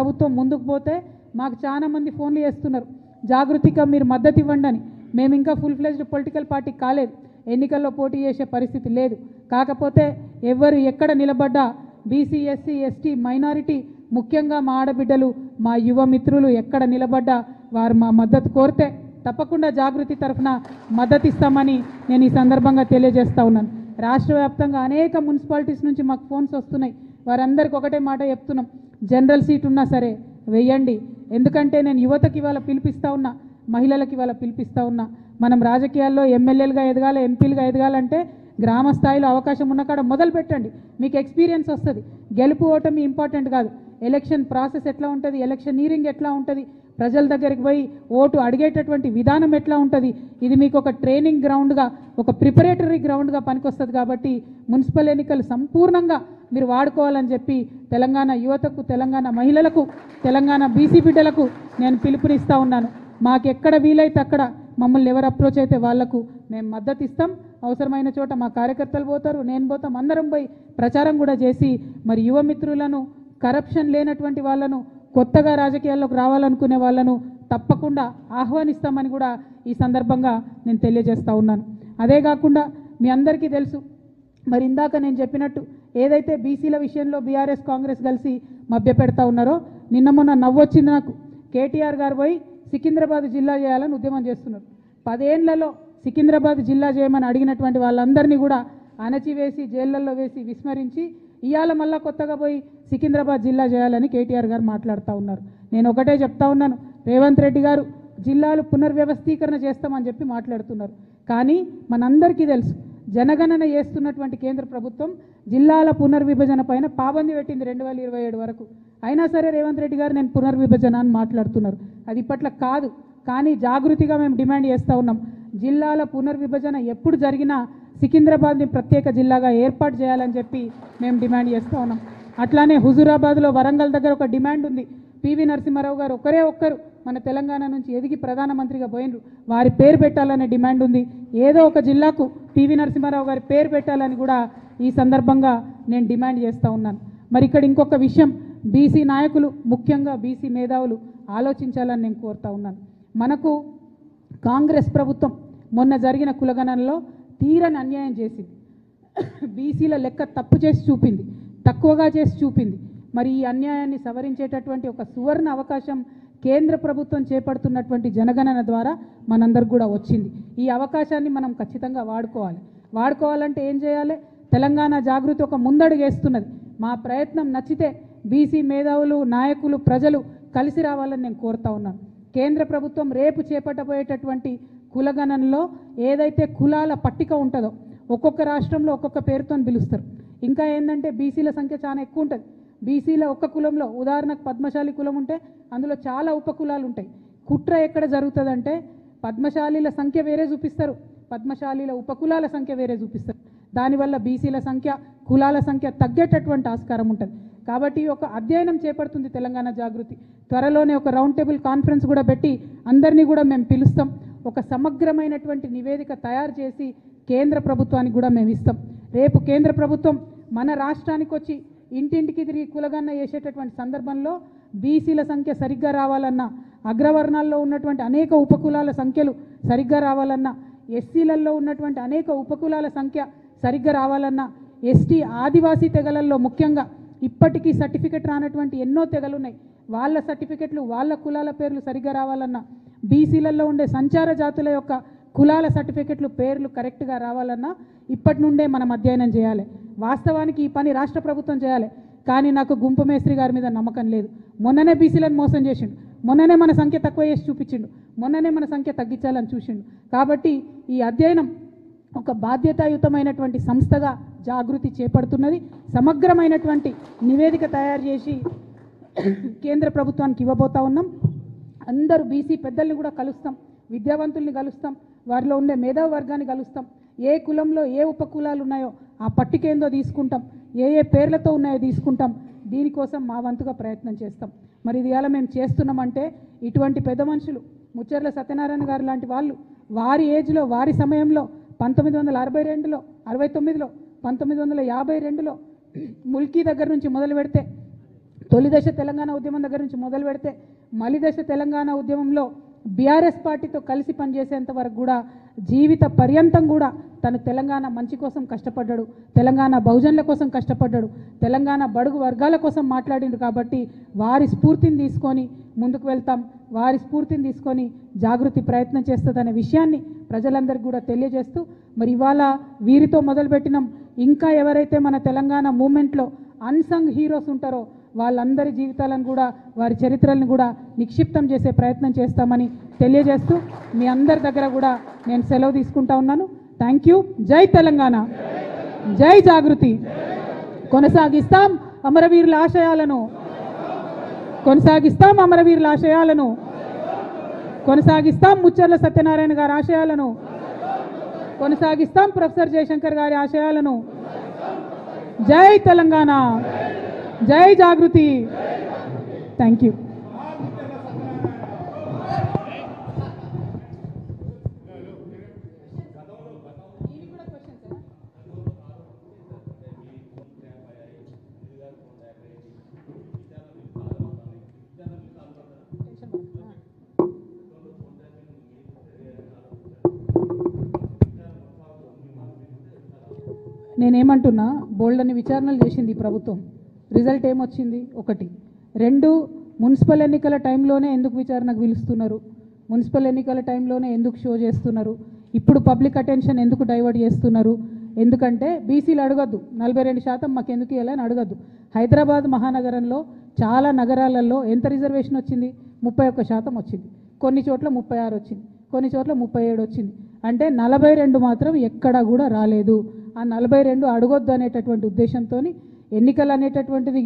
ప్రభుత్వం ముందుకు పోతే మాకు చాలా మంది ఫోన్లు చేస్తున్నారు, జాగృతిగా మీరు మద్దతు ఇవ్వండి అని. మేము ఇంకా ఫుల్ ఫ్లెజ్డ్ పొలిటికల్ పార్టీ కాలేదు, ఎన్నికల్లో పోటీ చేసే పరిస్థితి లేదు. కాకపోతే ఎవరు ఎక్కడ నిలబడ్డా బీసీ ఎస్సీ ఎస్టీ మైనారిటీ ముఖ్యంగా మా ఆడబిడ్డలు మా యువ మిత్రులు ఎక్కడ నిలబడ్డా వారు మా మద్దతు కోరితే తప్పకుండా జాగృతి తరఫున మద్దతు ఇస్తామని నేను ఈ సందర్భంగా తెలియజేస్తా ఉన్నాను. రాష్ట్ర వ్యాప్తంగా అనేక మున్సిపాలిటీస్ నుంచి మాకు ఫోన్స్ వస్తున్నాయి. వారందరికీ ఒకటే మాట చెప్తున్నాం, జనరల్ సీట్ ఉన్నా సరే వెయ్యండి. ఎందుకంటే నేను యువతకి ఇవాళ పిలిపిస్తూ ఉన్నా, మహిళలకి ఇవాళ పిలిపిస్తూ ఉన్నా. మనం రాజకీయాల్లో ఎమ్మెల్యేలుగా ఎదగాలి, ఎంపీలుగా ఎదగాలంటే గ్రామ స్థాయిలో అవకాశం ఉన్న కాడ మొదలు పెట్టండి, మీకు ఎక్స్పీరియన్స్ వస్తుంది. గెలుపు ఓటమి ఇంపార్టెంట్ కాదు, ఎలక్షన్ ప్రాసెస్ ఎట్లా ఉంటుంది, ఎలక్షనీరింగ్ ఎట్లా ఉంటుంది, ప్రజల దగ్గరికి పోయి ఓటు అడిగేటటువంటి విధానం ఎట్లా ఉంటుంది, ఇది మీకు ఒక ట్రైనింగ్ గ్రౌండ్గా, ఒక ప్రిపరేటరీ గ్రౌండ్గా పనికొస్తుంది. కాబట్టి మున్సిపల్ ఎన్నికలు సంపూర్ణంగా మీరు వాడుకోవాలని చెప్పి తెలంగాణ యువతకు, తెలంగాణ మహిళలకు, తెలంగాణ బీసీ బిడ్డలకు నేను పిలుపునిస్తూ ఉన్నాను. మాకెక్కడ వీలైతే అక్కడ మమ్మల్ని ఎవరు అప్రోచ్ అయితే వాళ్లకు మేము మద్దతు ఇస్తాం. అవసరమైన చోట మా కార్యకర్తలు పోతారు, నేను పోతాం, అందరం పోయి ప్రచారం కూడా చేసి మరి యువ మిత్రులను, కరప్షన్ లేనటువంటి వాళ్ళను, కొత్తగా రాజకీయాల్లోకి రావాలనుకునే వాళ్ళను తప్పకుండా ఆహ్వానిస్తామని కూడా ఈ సందర్భంగా నేను తెలియజేస్తూ ఉన్నాను. అదే కాకుండా మీ అందరికీ తెలుసు, మరి ఇందాక నేను చెప్పినట్టు ఏదైతే బీసీల విషయంలో బీఆర్ఎస్ కాంగ్రెస్ కలిసి మభ్యపెడతా ఉన్నారో, నిన్న మొన్న నవ్వొచ్చింది నాకు. కేటీఆర్ గారు పోయి సికింద్రాబాద్ జిల్లా చేయాలని ఉద్యమం చేస్తున్నారు. 10 ఏళ్లలో సికింద్రాబాద్ జిల్లా చేయమని అడిగినటువంటి వాళ్ళందరినీ కూడా అణచివేసి జైళ్లలో వేసి విస్మరించి ఇవాళ మళ్ళా కొత్తగా పోయి సికింద్రాబాద్ జిల్లా చేయాలని కేటీఆర్ గారు మాట్లాడుతూ ఉన్నారు. నేను ఒకటే చెప్తా ఉన్నాను, రేవంత్ రెడ్డి గారు జిల్లాలు పునర్వ్యవస్థీకరణ చేస్తామని చెప్పి మాట్లాడుతున్నారు. కానీ మనందరికీ తెలుసు, జనగణన చేస్తున్నటువంటి కేంద్ర ప్రభుత్వం జిల్లాల పునర్విభజన పైన పాబంది పెట్టింది 2027 వరకు. అయినా సరే రేవంత్ రెడ్డి గారు నేను పునర్విభజన అని మాట్లాడుతున్నారు. అది ఇప్పట్లో కాదు. కానీ జాగృతిగా మేము డిమాండ్ చేస్తూ ఉన్నాం, జిల్లాల పునర్విభజన ఎప్పుడు జరిగినా సికింద్రాబాద్ని ప్రత్యేక జిల్లాగా ఏర్పాటు చేయాలని చెప్పి మేము డిమాండ్ చేస్తూ ఉన్నాం. అట్లానే హుజూరాబాద్లో, వరంగల్ దగ్గర ఒక డిమాండ్ ఉంది. పివి నరసింహారావు గారు ఒక్కరు మన తెలంగాణ నుంచి ఎదిగి ప్రధానమంత్రిగా పోయినరు, వారి పేరు పెట్టాలనే డిమాండ్ ఉంది. ఏదో ఒక జిల్లాకు పివి నరసింహారావు గారి పేరు పెట్టాలని కూడా ఈ సందర్భంగా నేను డిమాండ్ చేస్తూ ఉన్నాను. మరి ఇక్కడ ఇంకొక విషయం, బీసీ నాయకులు, ముఖ్యంగా బీసీ మేధావులు ఆలోచించాలని నేను కోరుతా ఉన్నాను. మనకు కాంగ్రెస్ ప్రభుత్వం మొన్న జరిగిన కులగణనలో తీరని అన్యాయం చేసింది. బీసీల లెక్క తప్పు చేసి చూపింది, తక్కువగా చేసి చూపింది. మరి ఈ అన్యాయాన్ని సవరించేటటువంటి ఒక సువర్ణ అవకాశం కేంద్ర ప్రభుత్వం చేపడుతున్నటువంటి జనగణన ద్వారా మనందరికి కూడా వచ్చింది. ఈ అవకాశాన్ని మనం ఖచ్చితంగా వాడుకోవాలంటే ఏం చేయాలి? తెలంగాణ జాగృతి ఒక ముందడుగు వేస్తున్నది. మా ప్రయత్నం నచ్చితే బీసీ మేధావులు, నాయకులు, ప్రజలు కలిసి రావాలని నేను కోరుతా ఉన్నాను. కేంద్ర ప్రభుత్వం రేపు చేపట్టబోయేటటువంటి కులగణనలో ఏదైతే కులాల పట్టిక ఉంటుందో, ఒక్కొక్క రాష్ట్రంలో ఒక్కొక్క పేరుతో పిలుస్తారు. ఇంకా ఏంటంటే బీసీల సంఖ్య చాలా ఎక్కువ ఉంటుంది. బీసీల ఒక్క కులంలో, ఉదాహరణకు పద్మశాలి కులం ఉంటే అందులో చాలా ఉపకులాలు ఉంటాయి. కుట్ర ఎక్కడ జరుగుతుందంటే పద్మశాలీల సంఖ్య వేరే చూపిస్తారు, పద్మశాలీల ఉపకులాల సంఖ్య వేరే చూపిస్తారు. దానివల్ల బీసీల సంఖ్య, కులాల సంఖ్య తగ్గేటటువంటి ఆస్కారం ఉంటుంది. కాబట్టి ఒక అధ్యయనం చేపడుతుంది తెలంగాణ జాగృతి. త్వరలోనే ఒక రౌండ్ టేబుల్ కాన్ఫరెన్స్ కూడా పెట్టి అందరినీ కూడా మేము పిలుస్తాం. ఒక సమగ్రమైనటువంటి నివేదిక తయారు చేసి కేంద్ర ప్రభుత్వానికి కూడా మేము ఇస్తాం. రేపు కేంద్ర ప్రభుత్వం మన రాష్ట్రానికి వచ్చి ఇంటింటికి తిరిగి కులగణన చేసేటటువంటి సందర్భంలో బీసీల సంఖ్య సరిగ్గా రావాలన్నా, అగ్రవర్ణాల్లో ఉన్నటువంటి అనేక ఉపకులాల సంఖ్యలు సరిగ్గా రావాలన్నా, ఎస్సీలలో ఉన్నటువంటి అనేక ఉపకులాల సంఖ్య సరిగ్గా రావాలన్నా, ఎస్టీ ఆదివాసీ తెగలల్లో ముఖ్యంగా ఇప్పటికీ సర్టిఫికెట్ రానటువంటి ఎన్నో తెగలు ఉన్నాయి, వాళ్ళ సర్టిఫికెట్లు, వాళ్ళ కులాల పేర్లు సరిగ్గా రావాలన్నా, బీసీలలో ఉండే సంచార జాతుల యొక్క కులాల సర్టిఫికెట్లు, పేర్లు కరెక్ట్గా రావాలన్నా ఇప్పటి నుండే మనం అధ్యయనం చేయాలి. వాస్తవానికి ఈ పని రాష్ట్ర ప్రభుత్వం చేయాలి. కానీ నాకు గుంపు మేస్త్రి గారి మీద నమ్మకం లేదు. మొన్ననే బీసీలను మోసం చేసిండు, మొన్ననే మన సంఖ్య తక్కువ చేసి చూపించిండు, మొన్ననే మన సంఖ్య తగ్గించాలని చూసిండు. కాబట్టి ఈ అధ్యయనం ఒక బాధ్యతాయుతమైనటువంటి సంస్థగా జాగృతి చేపడుతున్నది. సమగ్రమైనటువంటి నివేదిక తయారు చేసి కేంద్ర ప్రభుత్వానికి ఇవ్వబోతా ఉన్నాం. అందరూ బీసీ పెద్దల్ని కూడా కలుస్తాం, విద్యావంతుల్ని కలుస్తాం, వారిలో ఉండే మేధావి వర్గాన్ని కలుస్తాం. ఏ కులంలో ఏ ఉపకులాలు ఉన్నాయో ఆ పట్టికేందో తీసుకుంటాం, ఏ ఏ పేర్లతో ఉన్నాయో తీసుకుంటాం. దీనికోసం మా వంతుగా ప్రయత్నం చేస్తాం. మరి ఇది ఎలా మేము చేస్తున్నామంటే ఇటువంటి పెద్ద మనుషులు ముచ్చర్ల సత్యనారాయణ గారు లాంటి వాళ్ళు వారి ఏజ్లో, వారి సమయంలో 1962లో, 69లో, 1952లో ముల్కీ దగ్గర నుంచి మొదలు పెడితే తొలి దశ తెలంగాణ ఉద్యమం దగ్గర నుంచి మొదలు పెడితే మలి దశ తెలంగాణ ఉద్యమంలో బీఆర్ఎస్ పార్టీతో కలిసి పనిచేసేంత వరకు కూడా జీవిత పర్యంతం కూడా తను తెలంగాణ మంచి కోసం కష్టపడ్డాడు, తెలంగాణ బహుజనుల కోసం కష్టపడ్డాడు, తెలంగాణ బడుగు వర్గాల కోసం మాట్లాడిండు. కాబట్టి వారి స్ఫూర్తిని తీసుకొని ముందుకు వెళ్తాం, వారి స్ఫూర్తిని తీసుకొని జాగృతి ప్రయత్నం చేస్తుందనే విషయాన్ని ప్రజలందరికీ కూడా తెలియజేస్తూ మరి ఇవాళ వీరితో మొదలుపెట్టినాం. ఇంకా ఎవరైతే మన తెలంగాణ మూమెంట్లో అన్సంగ్ హీరోస్ ఉంటారో వాళ్ళందరి జీవితాలను కూడా వారి చరిత్రలను కూడా నిక్షిప్తం చేసే ప్రయత్నం చేస్తామని తెలియజేస్తూ మీ అందరి దగ్గర కూడా నేను సెలవు తీసుకుంటా ఉన్నాను. Thank you. జై తెలంగాణ, జై జాగృతి. కొనసాగిస్తాం అమరవీరుల ఆశయాలను, కొనసాగిస్తాం అమరవీరుల ఆశయాలను, కొనసాగిస్తాం ముచ్చర్ల సత్యనారాయణ గారి ఆశయాలను, కొనసాగిస్తాం ప్రొఫెసర్ జయశంకర్ గారి ఆశయాలను. జై తెలంగాణ, జై జాగృతి. Thank you. నేనేమంటున్నా, బోల్డని విచారణలు చేసింది ఈ ప్రభుత్వం, రిజల్ట్ ఏమొచ్చింది? ఒకటి. రెండు, మున్సిపల్ ఎన్నికల టైంలోనే ఎందుకు విచారణకు పిలుస్తున్నారు? మున్సిపల్ ఎన్నికల టైంలోనే ఎందుకు షో చేస్తున్నారు? ఇప్పుడు పబ్లిక్ అటెన్షన్ ఎందుకు డైవర్ట్ చేస్తున్నారు? ఎందుకంటే బీసీలు అడగద్దు, 42% మాకు ఎందుకు ఇవ్వాలని అడగద్దు. హైదరాబాద్ మహానగరంలో చాలా నగరాలలో ఎంత రిజర్వేషన్ వచ్చింది? 31% వచ్చింది. కొన్ని చోట్ల 36 వచ్చింది, కొన్ని చోట్ల 37 వచ్చింది. అంటే 42 మాత్రం ఎక్కడా కూడా రాలేదు. ఆ 42 అడగొద్దు అనేటటువంటి ఉద్దేశంతో ఎన్నికలు అనేటటువంటిది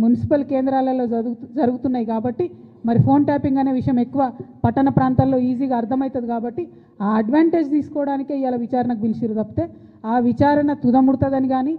మున్సిపల్ కేంద్రాలలో జరుగుతున్నాయి కాబట్టి మరి ఫోన్ ట్యాపింగ్ అనే విషయం ఎక్కువ పట్టణ ప్రాంతాల్లో ఈజీగా అర్థమవుతుంది కాబట్టి ఆ అడ్వాంటేజ్ తీసుకోవడానికే ఇవాళ విచారణకు పిలిచిరు తప్పితే ఆ విచారణ తుదముడుతుందని కానీ